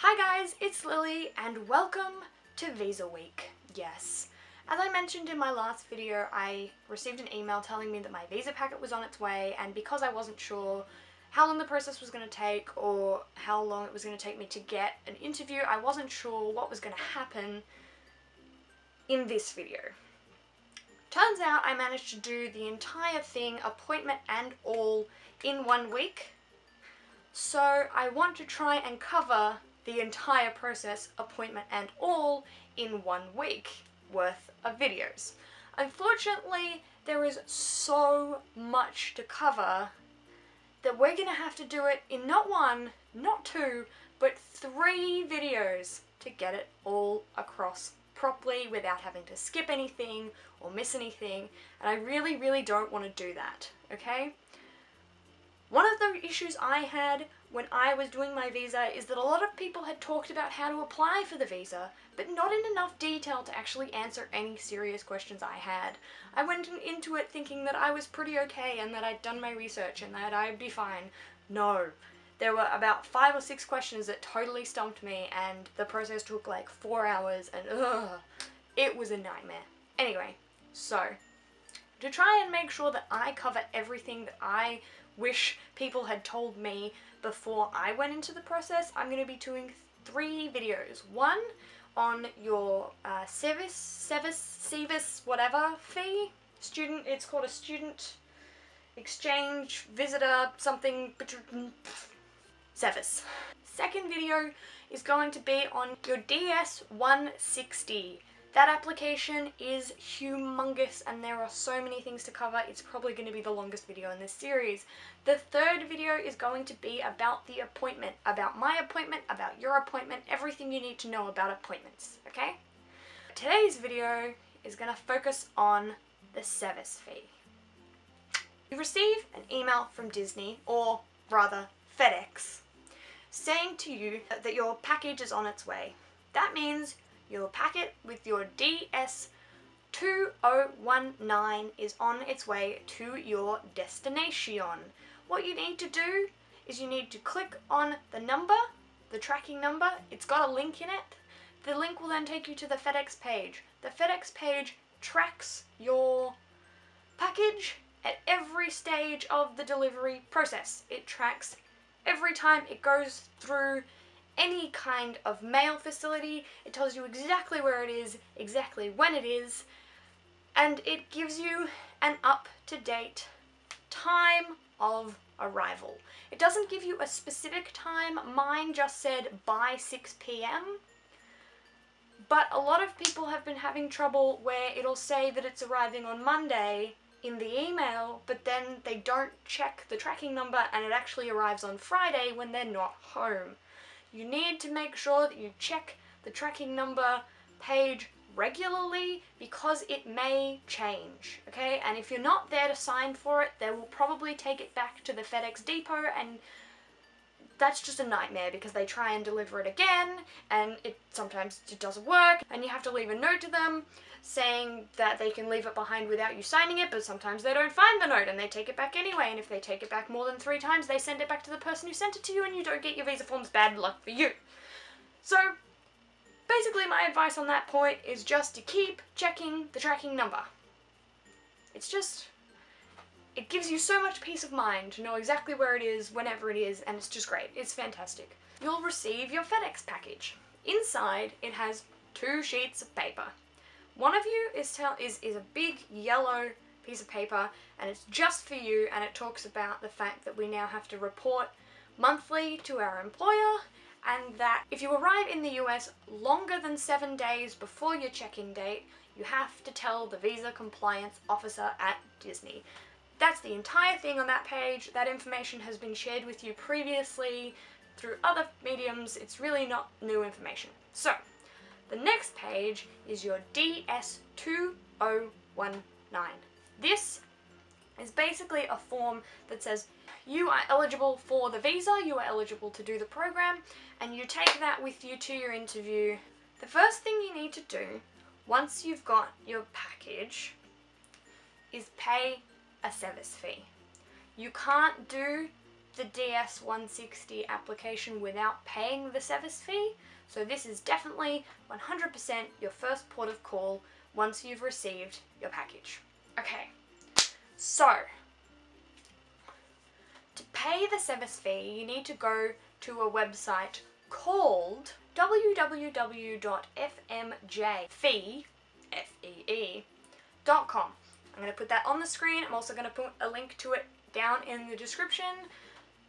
Hi guys, it's Lily and welcome to Visa Week. Yes, as I mentioned in my last video, I received an email telling me that my visa packet was on its way, and because I wasn't sure how long the process was going to take or how long it was going to take me to get an interview, I wasn't sure what was going to happen in this video. Turns out I managed to do the entire thing, appointment and all, in 1 week. So I want to try and cover the entire process, appointment and all, in 1 week worth of videos. Unfortunately, there is so much to cover that we're going to have to do it in not 1, not 2, but 3 videos to get it all across properly without having to skip anything or miss anything, and I really don't want to do that, okay? One of the issues I had when I was doing my visa is that a lot of people had talked about how to apply for the visa, but not in enough detail to actually answer any serious questions I had. I went into it thinking that I was pretty okay and that I'd done my research and that I'd be fine. No. There were about 5 or 6 questions that totally stumped me, and the process took like 4 hours, and it was a nightmare. Anyway, so to try and make sure that I cover everything that I wish people had told me before I went into the process, I'm going to be doing 3 videos. One on your SEVIS, whatever fee. It's called a student exchange visitor something, SEVIS. Second video is going to be on your DS 160. That application is humongous and there are so many things to cover. It's probably going to be the longest video in this series. The third video is going to be about the appointment, about my appointment, about your appointment, everything you need to know about appointments, okay? Today's video is going to focus on the SEVIS fee. You receive an email from Disney, or rather FedEx, saying to you that your package is on its way. That means your packet with your DS 2019 is on its way to your destination. What you need to do is you need to click on the number, the tracking number. It's got a link in it. The link will then take you to the FedEx page. The FedEx page tracks your package at every stage of the delivery process. It tracks every time it goes through any kind of mail facility. It tells you exactly where it is, exactly when it is, and it gives you an up-to-date time of arrival. It doesn't give you a specific time. Mine just said by 6 p.m. But a lot of people have been having trouble where it'll say that it's arriving on Monday in the email, but then they don't check the tracking number and it actually arrives on Friday when they're not home. You need to make sure that you check the tracking number page regularly because it may change, okay? And if you're not there to sign for it, they will probably take it back to the FedEx depot, and that's just a nightmare because they try and deliver it again and sometimes it doesn't work, and you have to leave a note to them saying that they can leave it behind without you signing it, but sometimes they don't find the note and they take it back anyway, and if they take it back more than 3 times, they send it back to the person who sent it to you and you don't get your visa forms. Bad luck for you. So basically my advice on that point is just to keep checking the tracking number. It gives you so much peace of mind to know exactly where it is, whenever it is, and it's just great. It's fantastic. You'll receive your FedEx package. Inside, it has 2 sheets of paper. One of you is a big yellow piece of paper, and it's just for you, and it talks about the fact that we now have to report monthly to our employer, and that if you arrive in the US longer than 7 days before your check-in date, you have to tell the visa compliance officer at Disney. That's the entire thing on that page. That information has been shared with you previously through other mediums. It's really not new information. So the next page is your DS 2019. This is basically a form that says you are eligible for the visa, you are eligible to do the program, and you take that with you to your interview. The first thing you need to do once you've got your package is pay a SEVIS fee. You can't do the DS160 application without paying the SEVIS fee, so this is definitely 100% your first port of call once you've received your package. Okay, so to pay the SEVIS fee, you need to go to a website called www.fmjfee.com. I'm going to put that on the screen. I'm also going to put a link to it down in the description,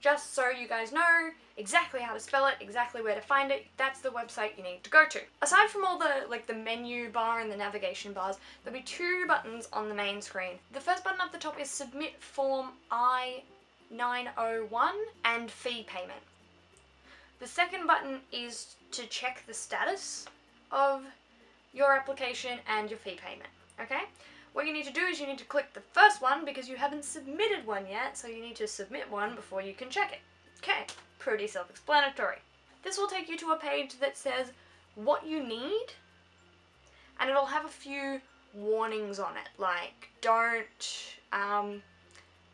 just so you guys know exactly how to spell it, exactly where to find it. That's the website you need to go to. Aside from all the the menu bar and the navigation bars, there'll be two buttons on the main screen. The first button up the top is Submit Form I-901 and Fee Payment. The second button is to check the status of your application and your fee payment, okay? What you need to do is you need to click the first one because you haven't submitted one yet, so you need to submit one before you can check it. Okay, pretty self-explanatory. This will take you to a page that says what you need, and it'll have a few warnings on it, like don't,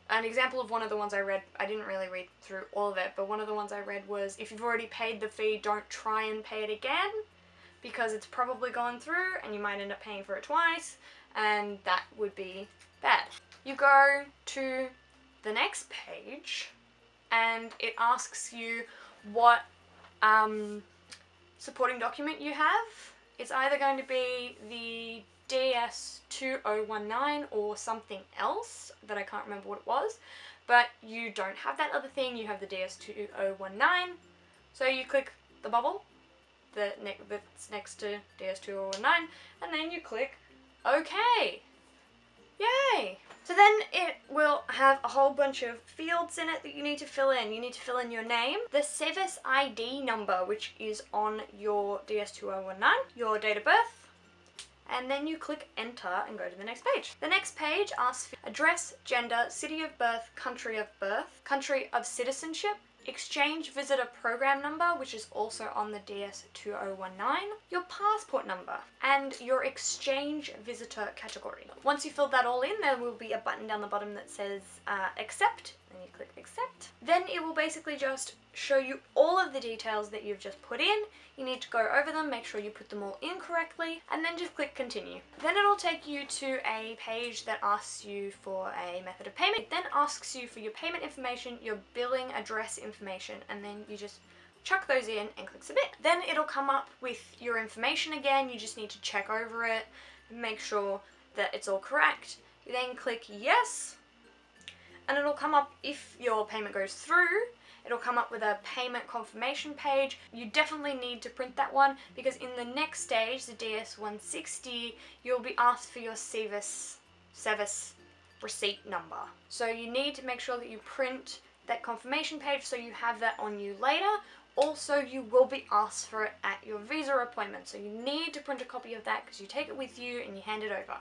an example of one of the ones I read, I didn't really read through all of it, but one of the ones I read was, if you've already paid the fee, don't try and pay it again, because it's probably gone through and you might end up paying for it twice, and that would be bad. You go to the next page and it asks you what supporting document you have. It's either going to be the DS2019 or something else that I can't remember what it was, but you don't have that other thing, you have the DS2019, so you click the bubble that's next to DS2019 and then you click OK. Yay! So then it will have a whole bunch of fields in it that you need to fill in. You need to fill in your name, the SEVIS ID number, which is on your DS2019, your date of birth, and then you click enter and go to the next page. The next page asks for address, gender, city of birth, country of citizenship, exchange visitor program number, which is also on the DS2019, your passport number, and your exchange visitor category. Once you fill that all in, there will be a button down the bottom that says accept, and you click accept. Then it will basically just show you all of the details that you've just put in. You need to go over them, make sure you put them all in correctly, and then just click continue. Then it'll take you to a page that asks you for a method of payment. It then asks you for your payment information, your billing address information, and then you just chuck those in and click submit. Then it'll come up with your information again. You just need to check over it and make sure that it's all correct. You then click yes, and it'll come up, if your payment goes through, it'll come up with a payment confirmation page. You definitely need to print that one because in the next stage, the DS160, you'll be asked for your SEVIS receipt number. So you need to make sure that you print that confirmation page so you have that on you later. Also, you will be asked for it at your visa appointment, so you need to print a copy of that because you take it with you and you hand it over.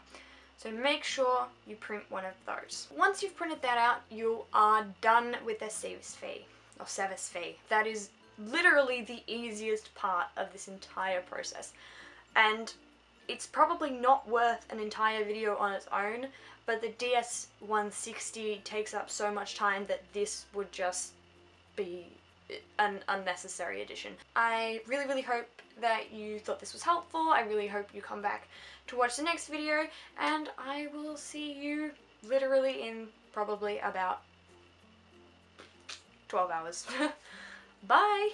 So make sure you print one of those. Once you've printed that out, you are done with the SEVIS fee, or SEVIS fee. That is literally the easiest part of this entire process. And it's probably not worth an entire video on its own, but the DS160 takes up so much time that this would just be an unnecessary addition. I really hope that you thought this was helpful. I really hope you come back to watch the next video, and I will see you literally in probably about 12 hours. Bye!